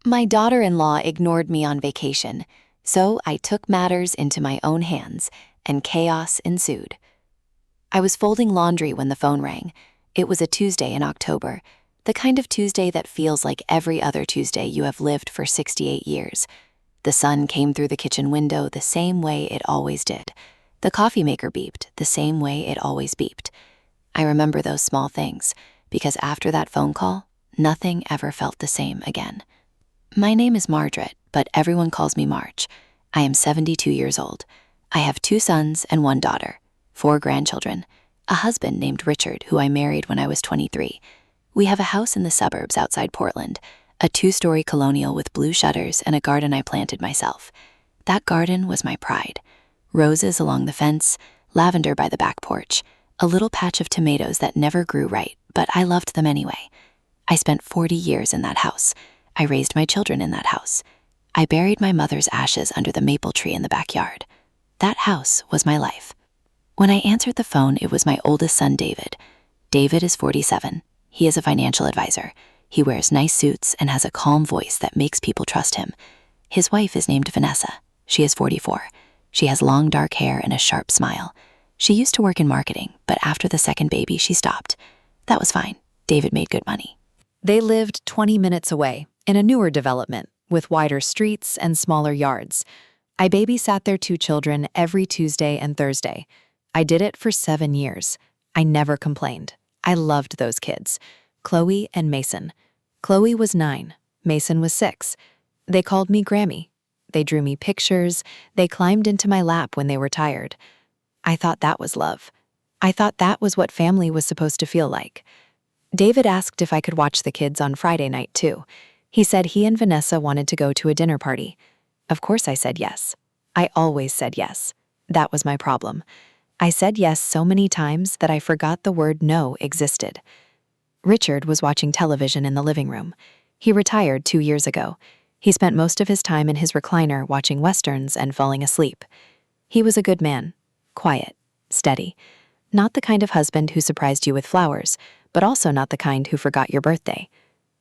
My daughter-in-law ignored me on vacation, so I took matters into my own hands, and chaos ensued. I was folding laundry when the phone rang. It was a Tuesday in October, the kind of Tuesday that feels like every other Tuesday you have lived for 68 years. The sun came through the kitchen window the same way it always did. The coffee maker beeped the same way it always beeped. I remember those small things, because after that phone call, nothing ever felt the same again. My name is Margaret, but everyone calls me March. I am 72 years old. I have 2 sons and 1 daughter, 4 grandchildren, a husband named Richard who I married when I was 23. We have a house in the suburbs outside Portland, a 2-story colonial with blue shutters and a garden I planted myself. That garden was my pride. Roses along the fence, lavender by the back porch, a little patch of tomatoes that never grew right, but I loved them anyway. I spent 40 years in that house. I raised my children in that house. I buried my mother's ashes under the maple tree in the backyard. That house was my life. When I answered the phone, it was my oldest son, David. David is 47. He is a financial advisor. He wears nice suits and has a calm voice that makes people trust him. His wife is named Vanessa. She is 44. She has long dark hair and a sharp smile. She used to work in marketing, but after the second baby, she stopped. That was fine. David made good money. They lived 20 minutes away, in a newer development, with wider streets and smaller yards. I babysat their 2 children every Tuesday and Thursday. I did it for 7 years. I never complained. I loved those kids, Chloe and Mason. Chloe was 9, Mason was 6. They called me Grammy. They drew me pictures. They climbed into my lap when they were tired. I thought that was love. I thought that was what family was supposed to feel like. David asked if I could watch the kids on Friday night too. He said he and Vanessa wanted to go to a dinner party. Of course I said yes. I always said yes. That was my problem. I said yes so many times that I forgot the word no existed. Richard was watching television in the living room. He retired 2 years ago. He spent most of his time in his recliner watching westerns and falling asleep. He was a good man, quiet, steady. Not the kind of husband who surprised you with flowers, but also not the kind who forgot your birthday.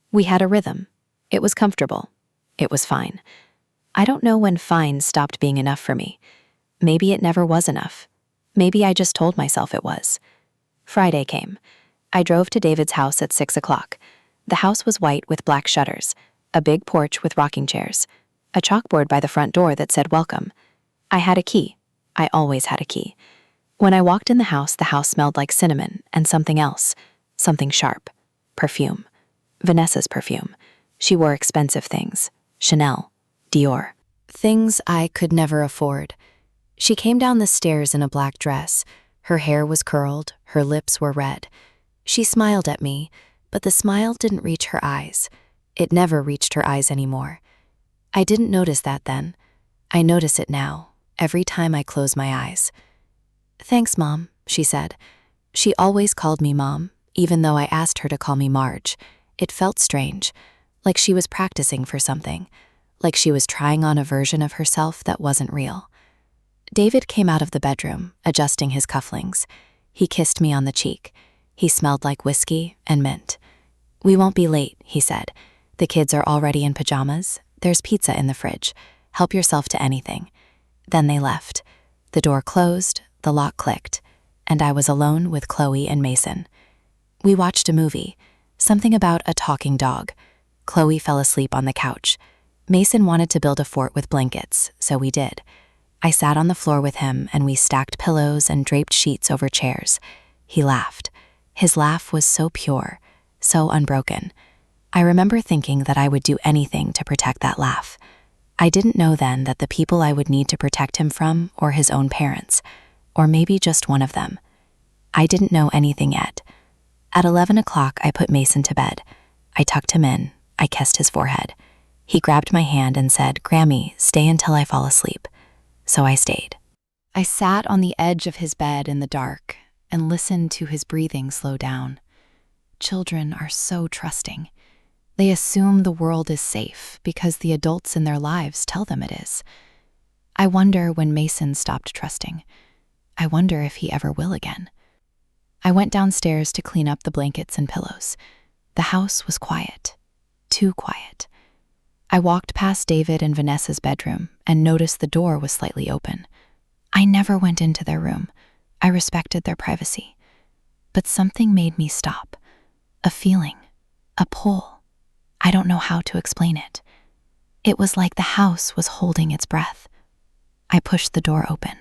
We had a rhythm. It was comfortable. It was fine. I don't know when fine stopped being enough for me. Maybe it never was enough. Maybe I just told myself it was. Friday came. I drove to David's house at 6 o'clock. The house was white with black shutters, a big porch with rocking chairs, a chalkboard by the front door that said welcome. I had a key. I always had a key. When I walked in the house smelled like cinnamon and something else, something sharp. Perfume. Vanessa's perfume. She wore expensive things. Chanel. Dior. Things I could never afford. She came down the stairs in a black dress. Her hair was curled, her lips were red. She smiled at me, but the smile didn't reach her eyes. It never reached her eyes anymore. I didn't notice that then. I notice it now, every time I close my eyes. "Thanks, Mom," she said. She always called me Mom, even though I asked her to call me Marge. It felt strange, like she was practicing for something, like she was trying on a version of herself that wasn't real. David came out of the bedroom, adjusting his cufflinks. He kissed me on the cheek. He smelled like whiskey and mint. "We won't be late," he said. "The kids are already in pajamas. There's pizza in the fridge. Help yourself to anything." Then they left. The door closed, the lock clicked, and I was alone with Chloe and Mason. We watched a movie, something about a talking dog. Chloe fell asleep on the couch. Mason wanted to build a fort with blankets, so we did. I sat on the floor with him and we stacked pillows and draped sheets over chairs. He laughed. His laugh was so pure, so unbroken. I remember thinking that I would do anything to protect that laugh. I didn't know then that the people I would need to protect him from were his own parents, or maybe just one of them. I didn't know anything yet. At 11 o'clock, I put Mason to bed. I tucked him in. I kissed his forehead. He grabbed my hand and said, "Grammy, stay until I fall asleep." So I stayed. I sat on the edge of his bed in the dark and listened to his breathing slow down. Children are so trusting. They assume the world is safe because the adults in their lives tell them it is. I wonder when Mason stopped trusting. I wonder if he ever will again. I went downstairs to clean up the blankets and pillows. The house was quiet. Too quiet. I walked past David and Vanessa's bedroom and noticed the door was slightly open. I never went into their room. I respected their privacy. But something made me stop. A feeling, a pull. I don't know how to explain it. It was like the house was holding its breath. I pushed the door open,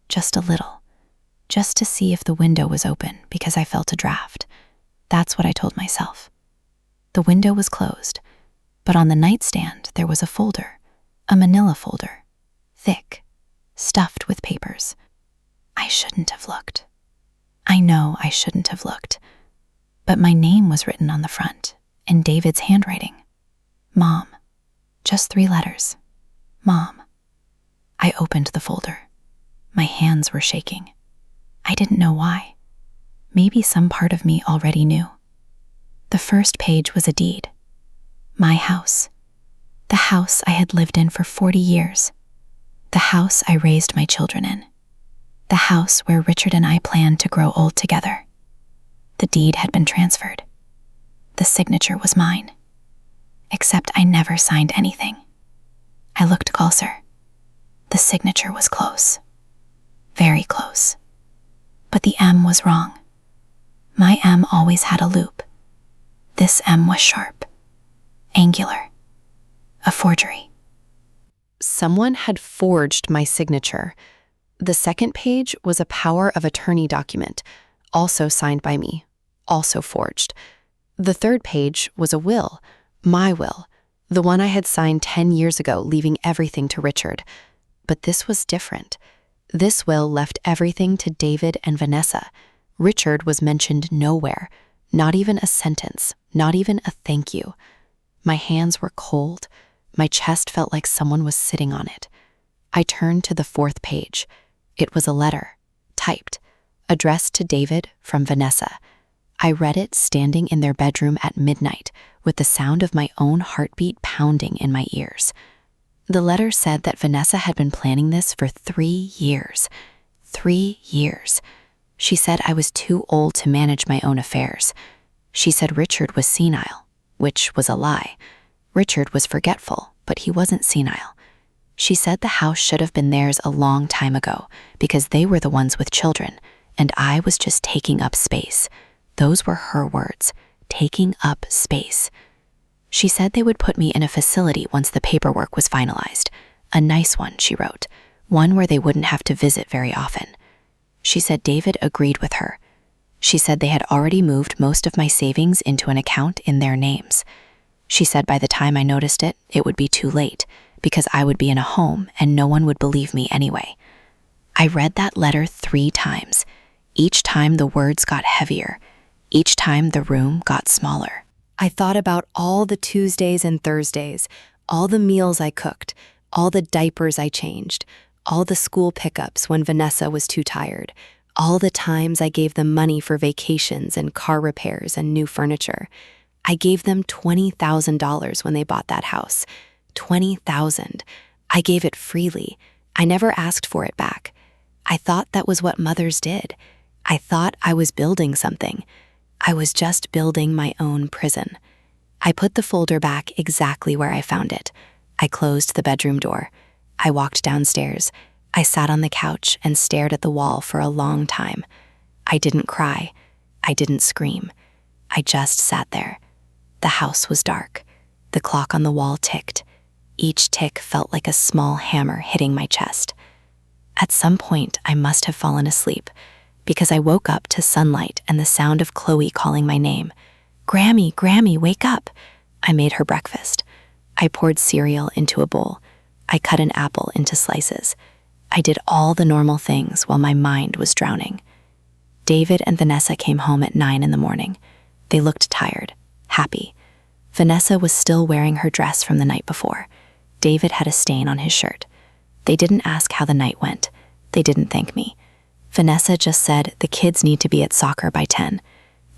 just a little, just to see if the window was open because I felt a draft. That's what I told myself. The window was closed, but on the nightstand there was a folder, a manila folder, thick, stuffed with papers. I shouldn't have looked. I know I shouldn't have looked. But my name was written on the front, in David's handwriting. Mom. Just 3 letters. Mom. I opened the folder. My hands were shaking. I didn't know why. Maybe some part of me already knew. The first page was a deed. My house. The house I had lived in for 40 years. The house I raised my children in. The house where Richard and I planned to grow old together. The deed had been transferred. The signature was mine. Except I never signed anything. I looked closer. The signature was close. Very close. But the M was wrong. My M always had a loop. This M was sharp, angular, a forgery. Someone had forged my signature. The second page was a power of attorney document, also signed by me, also forged. The third page was a will, my will, the one I had signed 10 years ago, leaving everything to Richard. But this was different. This will left everything to David and Vanessa. Richard was mentioned nowhere, not even a sentence, not even a thank you. My hands were cold. My chest felt like someone was sitting on it. I turned to the fourth page. It was a letter, typed, addressed to David from Vanessa. I read it standing in their bedroom at midnight, with the sound of my own heartbeat pounding in my ears. The letter said that Vanessa had been planning this for 3 years. 3 years. She said I was too old to manage my own affairs. She said Richard was senile, which was a lie. Richard was forgetful, but he wasn't senile. She said the house should have been theirs a long time ago because they were the ones with children, and I was just taking up space. Those were her words, taking up space. She said they would put me in a facility once the paperwork was finalized. A nice one, she wrote, one where they wouldn't have to visit very often. She said David agreed with her. She said they had already moved most of my savings into an account in their names. She said by the time I noticed it, it would be too late, because I would be in a home and no one would believe me anyway. I read that letter 3 times. Each time the words got heavier. Each time the room got smaller. I thought about all the Tuesdays and Thursdays, all the meals I cooked, all the diapers I changed, all the school pickups when Vanessa was too tired, all the times I gave them money for vacations and car repairs and new furniture. I gave them $20,000 when they bought that house. $20,000. I gave it freely. I never asked for it back. I thought that was what mothers did. I thought I was building something. I was just building my own prison. I put the folder back exactly where I found it. I closed the bedroom door. I walked downstairs. I sat on the couch and stared at the wall for a long time. I didn't cry. I didn't scream. I just sat there. The house was dark. The clock on the wall ticked. Each tick felt like a small hammer hitting my chest. At some point, I must have fallen asleep, because I woke up to sunlight and the sound of Chloe calling my name. "Grammy, Grammy, wake up." I made her breakfast. I poured cereal into a bowl. I cut an apple into slices. I did all the normal things while my mind was drowning. David and Vanessa came home at 9 in the morning. They looked tired, happy. Vanessa was still wearing her dress from the night before. David had a stain on his shirt. They didn't ask how the night went. They didn't thank me. Vanessa just said the kids need to be at soccer by 10.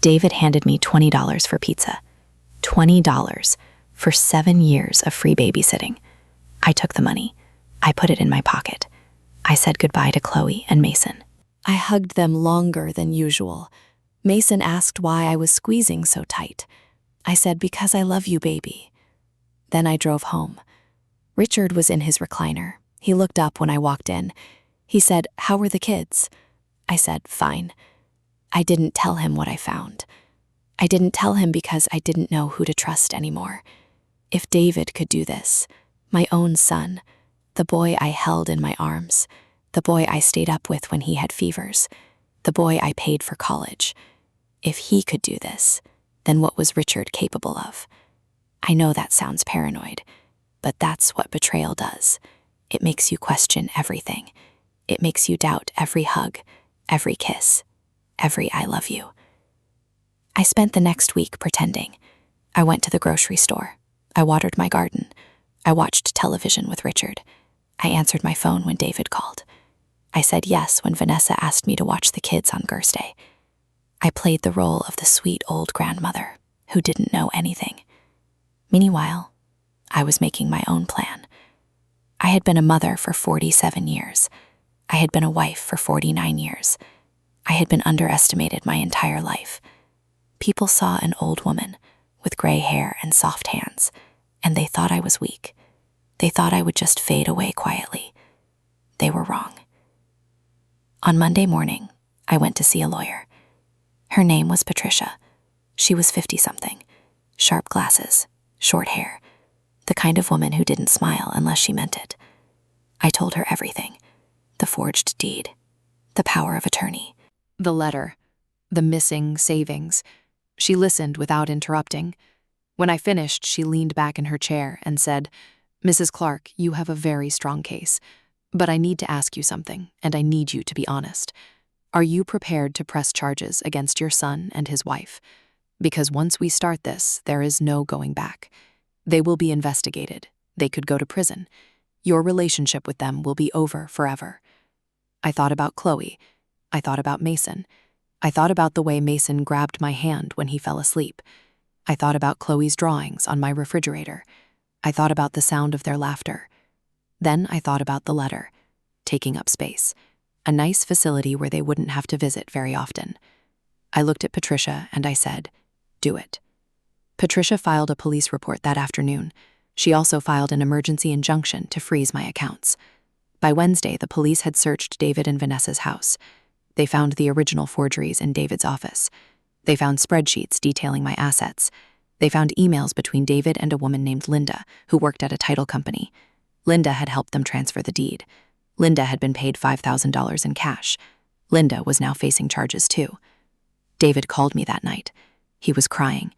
David handed me $20 for pizza. $20 for 7 years of free babysitting. I took the money. I put it in my pocket. I said goodbye to Chloe and Mason. I hugged them longer than usual. Mason asked why I was squeezing so tight. I said, "Because I love you, baby." Then I drove home. Richard was in his recliner. He looked up when I walked in. He said, "How were the kids?" I said, "Fine." I didn't tell him what I found. I didn't tell him because I didn't know who to trust anymore. If David could do this, my own son, the boy I held in my arms, the boy I stayed up with when he had fevers, the boy I paid for college, if he could do this, then what was Richard capable of? I know that sounds paranoid, but that's what betrayal does. It makes you question everything. It makes you doubt every hug, every kiss, every I love you. I spent the next week pretending. I went to the grocery store. I watered my garden. I watched television with Richard. I answered my phone when David called. I said yes when Vanessa asked me to watch the kids on Thursday. I played the role of the sweet old grandmother who didn't know anything. Meanwhile, I was making my own plan. I had been a mother for 47 years. I had been a wife for 49 years. I had been underestimated my entire life. People saw an old woman with gray hair and soft hands, and they thought I was weak. They thought I would just fade away quietly. They were wrong. On Monday morning, I went to see a lawyer. Her name was Patricia. She was 50-something, sharp glasses, short hair, the kind of woman who didn't smile unless she meant it. I told her everything: the forged deed, the power of attorney, The letter, the missing savings. She listened without interrupting. When I finished, she leaned back in her chair and said, "Mrs. Clark, you have a very strong case, but I need to ask you something, and I need you to be honest. Are you prepared to press charges against your son and his wife? Because once we start this, there is no going back. They will be investigated. They could go to prison. Your relationship with them will be over forever." I thought about Chloe. I thought about Mason. I thought about the way Mason grabbed my hand when he fell asleep. I thought about Chloe's drawings on my refrigerator. I thought about the sound of their laughter. Then I thought about the letter, taking up space, a nice facility where they wouldn't have to visit very often. I looked at Patricia and I said, "Do it." Patricia filed a police report that afternoon. She also filed an emergency injunction to freeze my accounts. By Wednesday, the police had searched David and Vanessa's house. They found the original forgeries in David's office. They found spreadsheets detailing my assets. They found emails between David and a woman named Linda, who worked at a title company. Linda had helped them transfer the deed. Linda had been paid $5,000 in cash. Linda was now facing charges too. David called me that night. He was crying.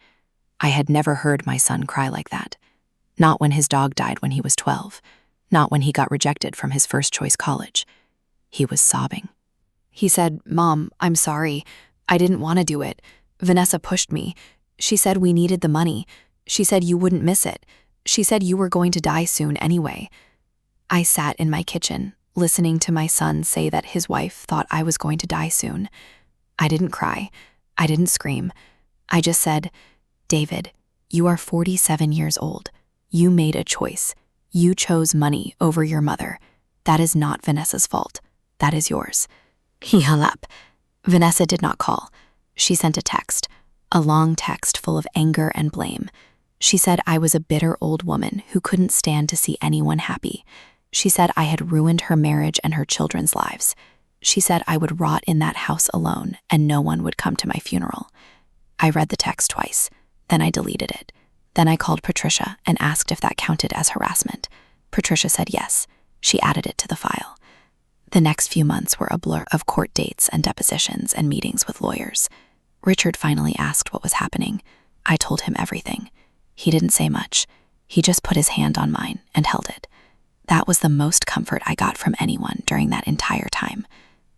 I had never heard my son cry like that. Not when his dog died when he was 12. Not when he got rejected from his first-choice college. He was sobbing. He said, "Mom, I'm sorry. I didn't want to do it. Vanessa pushed me. She said we needed the money. She said you wouldn't miss it. She said you were going to die soon anyway." I sat in my kitchen, listening to my son say that his wife thought I was going to die soon. I didn't cry. I didn't scream. I just said, "David, you are 47 years old. You made a choice. You chose money over your mother. That is not Vanessa's fault. That is yours." He hung up. Vanessa did not call. She sent a text, a long text full of anger and blame. She said I was a bitter old woman who couldn't stand to see anyone happy. She said I had ruined her marriage and her children's lives. She said I would rot in that house alone and no one would come to my funeral. I read the text twice. Then I deleted it. Then I called Patricia and asked if that counted as harassment. Patricia said yes. She added it to the file. The next few months were a blur of court dates and depositions and meetings with lawyers. Richard finally asked what was happening. I told him everything. He didn't say much. He just put his hand on mine and held it. That was the most comfort I got from anyone during that entire time.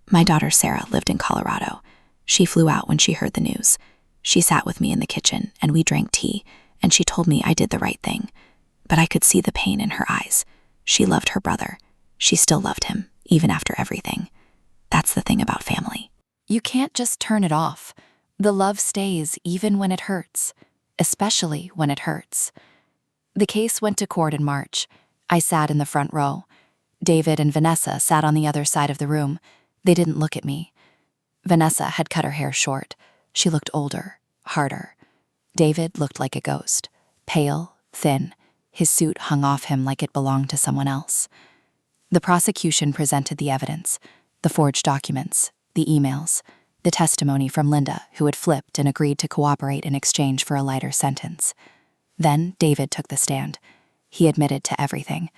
My daughter Sarah lived in Colorado. She flew out when she heard the news. She sat with me in the kitchen and we drank tea, and she told me I did the right thing. But I could see the pain in her eyes. She loved her brother. She still loved him, even after everything. That's the thing about family. You can't just turn it off. The love stays even when it hurts, especially when it hurts. The case went to court in March. I sat in the front row. David and Vanessa sat on the other side of the room. They didn't look at me. Vanessa had cut her hair short. She looked older, harder. David looked like a ghost, pale, thin. His suit hung off him like it belonged to someone else. The prosecution presented the evidence, the forged documents, the emails, the testimony from Linda, who had flipped and agreed to cooperate in exchange for a lighter sentence. Then David took the stand. He admitted to everything.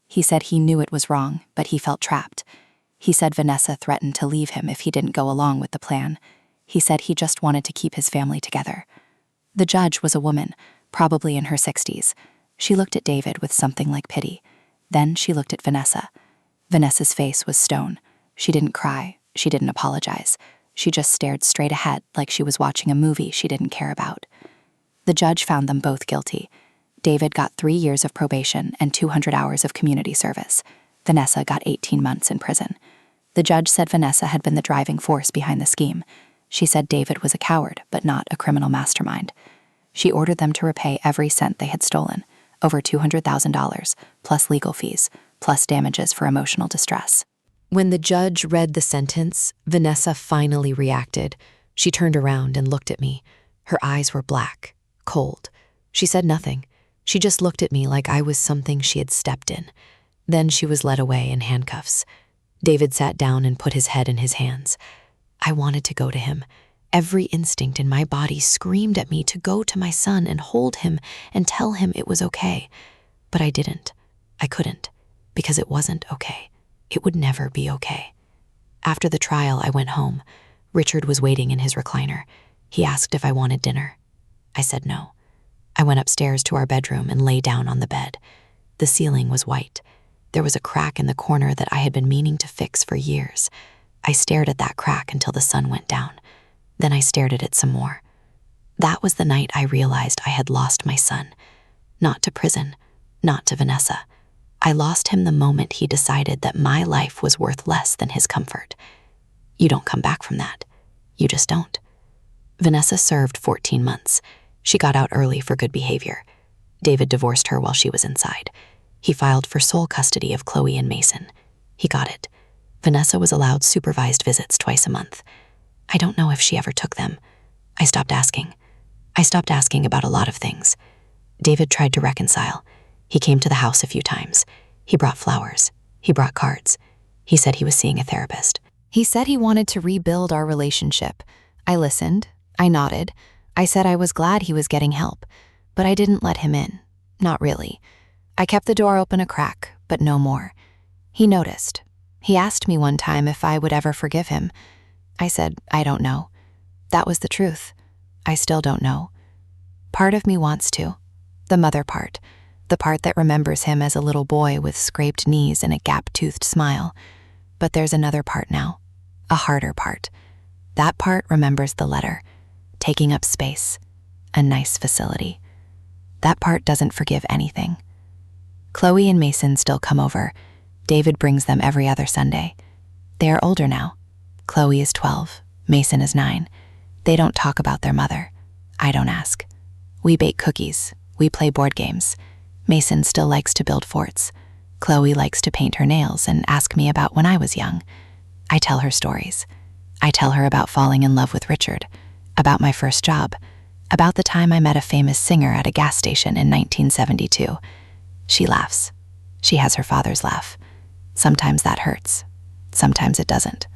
He said he knew it was wrong, but he felt trapped. He said Vanessa threatened to leave him if he didn't go along with the plan. He said he just wanted to keep his family together. The judge was a woman, probably in her 60s. She looked at David with something like pity. Then she looked at Vanessa. Vanessa's face was stone. She didn't cry. She didn't apologize. She just stared straight ahead like she was watching a movie she didn't care about. The judge found them both guilty. David got 3 years of probation and 200 hours of community service. Vanessa got 18 months in prison. The judge said Vanessa had been the driving force behind the scheme. She said David was a coward, but not a criminal mastermind. She ordered them to repay every cent they had stolen, over $200,000, plus legal fees, plus damages for emotional distress. When the judge read the sentence, Vanessa finally reacted. She turned around and looked at me. Her eyes were black, cold. She said nothing. She just looked at me like I was something she had stepped in. Then she was led away in handcuffs. David sat down and put his head in his hands. I wanted to go to him. Every instinct in my body screamed at me to go to my son and hold him and tell him it was okay. But I didn't. I couldn't, because it wasn't okay. It would never be okay. After the trial, I went home. Richard was waiting in his recliner. He asked if I wanted dinner. I said no. I went upstairs to our bedroom and lay down on the bed. The ceiling was white. There was a crack in the corner that I had been meaning to fix for years. I stared at that crack until the sun went down. Then I stared at it some more. That was the night I realized I had lost my son. Not to prison, not to Vanessa. I lost him the moment he decided that my life was worth less than his comfort. You don't come back from that. You just don't. Vanessa served 14 months. She got out early for good behavior. David divorced her while she was inside. He filed for sole custody of Chloe and Mason. He got it. Vanessa was allowed supervised visits twice a month. I don't know if she ever took them. I stopped asking. I stopped asking about a lot of things. David tried to reconcile. He came to the house a few times. He brought flowers. He brought cards. He said he was seeing a therapist. He said he wanted to rebuild our relationship. I listened. I nodded. I said I was glad he was getting help, but I didn't let him in. Not really. I kept the door open a crack, but no more. He noticed. He asked me one time if I would ever forgive him. I said, I don't know. That was the truth. I still don't know. Part of me wants to. The mother part. The part that remembers him as a little boy with scraped knees and a gap-toothed smile. But there's another part now. A harder part. That part remembers the letter. Taking up space. A nice facility. That part doesn't forgive anything. Chloe and Mason still come over. David brings them every other Sunday. They are older now. Chloe is 12. Mason is 9. They don't talk about their mother. I don't ask. We bake cookies. We play board games. Mason still likes to build forts. Chloe likes to paint her nails and ask me about when I was young. I tell her stories. I tell her about falling in love with Richard, about my first job, about the time I met a famous singer at a gas station in 1972. She laughs. She has her father's laugh. Sometimes that hurts. Sometimes it doesn't.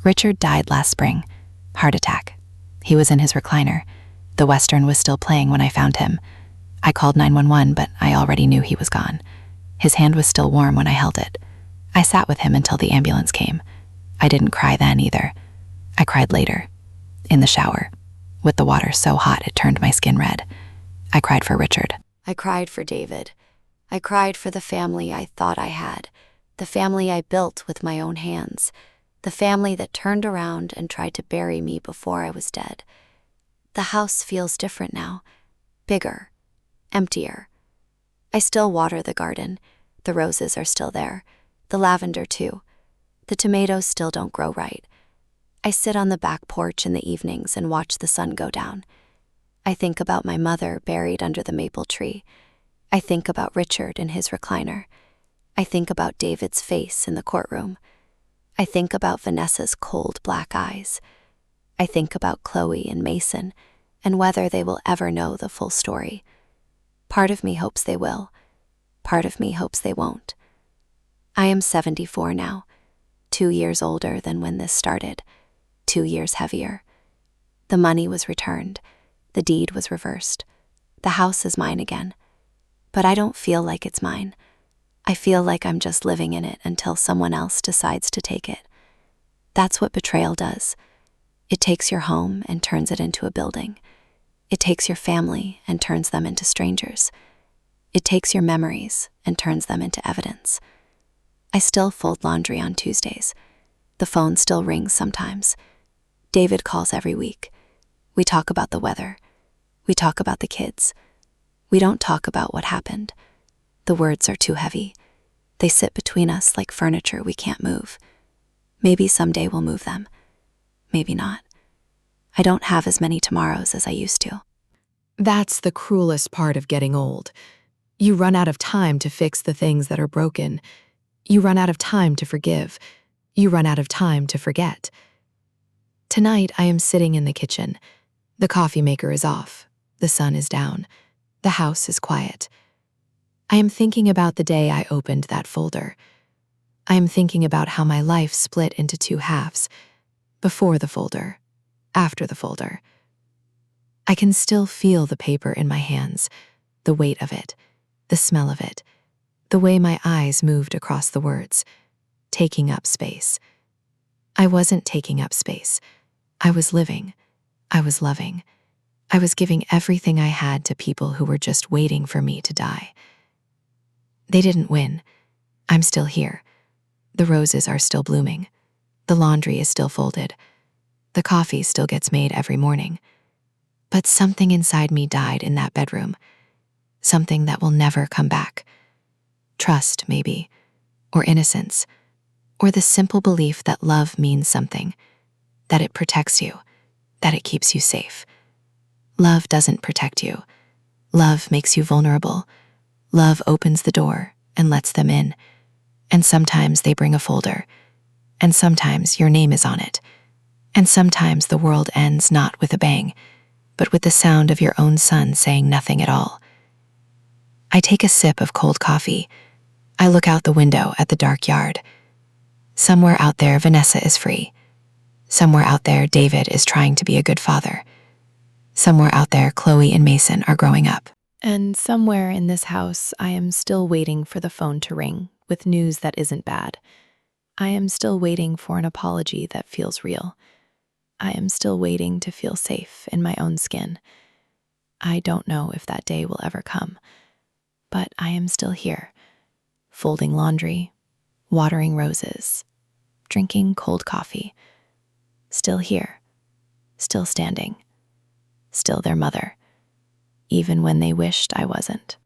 Richard died last spring. Heart attack. He was in his recliner. The Western was still playing when I found him. I called 911, but I already knew he was gone. His hand was still warm when I held it. I sat with him until the ambulance came. I didn't cry then either. I cried later. In the shower. With the water so hot it turned my skin red. I cried for Richard. I cried for David. I cried for the family I thought I had, the family I built with my own hands, the family that turned around and tried to bury me before I was dead. The house feels different now, bigger, emptier. I still water the garden. The roses are still there, the lavender too. The tomatoes still don't grow right. I sit on the back porch in the evenings and watch the sun go down. I think about my mother buried under the maple tree. I think about Richard in his recliner. I think about David's face in the courtroom. I think about Vanessa's cold black eyes. I think about Chloe and Mason and whether they will ever know the full story. Part of me hopes they will. Part of me hopes they won't. I am 74 now, 2 years older than when this started, 2 years heavier. The money was returned. The deed was reversed. The house is mine again. But I don't feel like it's mine. I feel like I'm just living in it until someone else decides to take it. That's what betrayal does. It takes your home and turns it into a building. It takes your family and turns them into strangers. It takes your memories and turns them into evidence. I still fold laundry on Tuesdays. The phone still rings sometimes. David calls every week. We talk about the weather. We talk about the kids. We don't talk about what happened. The words are too heavy. They sit between us like furniture we can't move. Maybe someday we'll move them. Maybe not. I don't have as many tomorrows as I used to. That's the cruelest part of getting old. You run out of time to fix the things that are broken. You run out of time to forgive. You run out of time to forget. Tonight, I am sitting in the kitchen. The coffee maker is off. The sun is down. The house is quiet. I am thinking about the day I opened that folder. I am thinking about how my life split into two halves, before the folder, after the folder. I can still feel the paper in my hands, the weight of it, the smell of it, the way my eyes moved across the words, taking up space. I wasn't taking up space. I was living. I was loving. I was giving everything I had to people who were just waiting for me to die. They didn't win. I'm still here. The roses are still blooming. The laundry is still folded. The coffee still gets made every morning. But something inside me died in that bedroom. Something that will never come back. Trust, maybe. Or innocence. Or the simple belief that love means something. That it protects you. That it keeps you safe. Love doesn't protect you. Love makes you vulnerable. Love opens the door and lets them in. And sometimes they bring a folder. And sometimes your name is on it. And sometimes the world ends not with a bang, but with the sound of your own son saying nothing at all. I take a sip of cold coffee. I look out the window at the dark yard. Somewhere out there, Vanessa is free. Somewhere out there, David is trying to be a good father. Somewhere out there, Chloe and Mason are growing up. And somewhere in this house, I am still waiting for the phone to ring with news that isn't bad. I am still waiting for an apology that feels real. I am still waiting to feel safe in my own skin. I don't know if that day will ever come, but I am still here, folding laundry, watering roses, drinking cold coffee. Still here, still standing, still their mother, even when they wished I wasn't.